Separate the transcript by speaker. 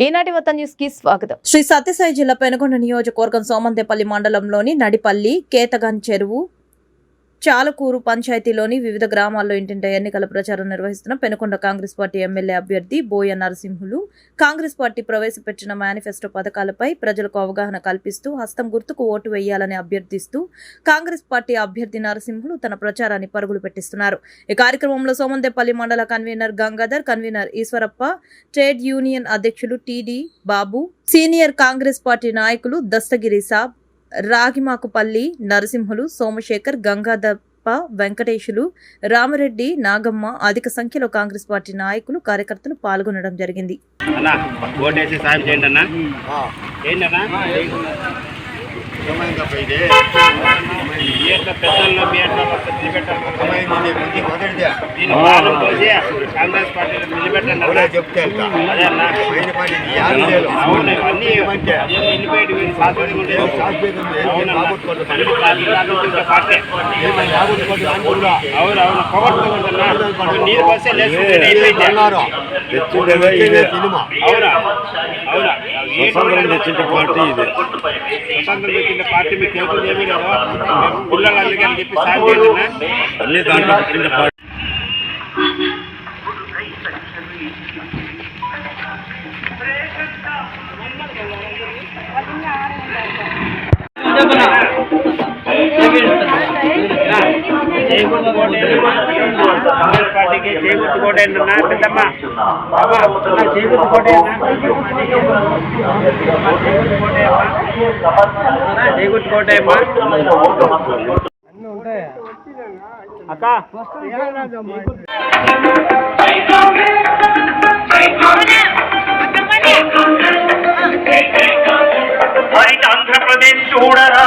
Speaker 1: ఈనాటి వత్త న్యూస్ కి స్వాగతం.
Speaker 2: శ్రీ సత్యసాయి జిల్లా పెనుగొండ నియోజకవర్గం సోమందేపల్లి మండలంలోని నడిపల్లి, కేతగాన్ చెరువు, చాలకూరు పంచాయతీలోని వివిధ గ్రామాల్లో ఇంటింట ఎన్నికల ప్రచారం నిర్వహిస్తున్న పెనుగొండ కాంగ్రెస్ పార్టీ ఎమ్మెల్యే అభ్యర్థి బోయ నరసింహులు కాంగ్రెస్ పార్టీ ప్రవేశపెట్టిన మేనిఫెస్టో పథకాలపై ప్రజలకు అవగాహన కల్పిస్తూ హస్తం గుర్తుకు ఓటు వేయాలని అభ్యర్థిస్తూ కాంగ్రెస్ పార్టీ అభ్యర్థి నరసింహులు తన ప్రచారాన్ని పరుగులు పెట్టిస్తున్నారు. ఈ కార్యక్రమంలో సోమందేపల్లి మండల convener Gangadhar, convener Eeshwarappa, trade union అధ్యక్షులు టీడీ బాబు, సీనియర్ కాంగ్రెస్ పార్టీ నాయకులు దస్తగిరి సాబ్, రాగిమాకుపల్లి నరసింహులు, సోమశేఖర్, గంగాధప్ప, వెంకటేశులు, రామరెడ్డి, నాగమ్మ అధిక సంఖ్యలో కాంగ్రెస్ పార్టీ నాయకులు, కార్యకర్తలు పాల్గొనడం జరిగింది.
Speaker 3: పార్టీ మీకు తెలుపుదేమీ కదా పిల్లలు అందుకని చెప్పి సాయం చేస్తున్నా అన్ని దాంట్లో పార్టీ పార్టీకి చేకూర్చు కోట ఏంటన్నా పెద్దమ్మ చేకూర్చు కోట చేకూర్చు కోట అక్క
Speaker 4: ఆంధ్రప్రదేశ్ చూడరా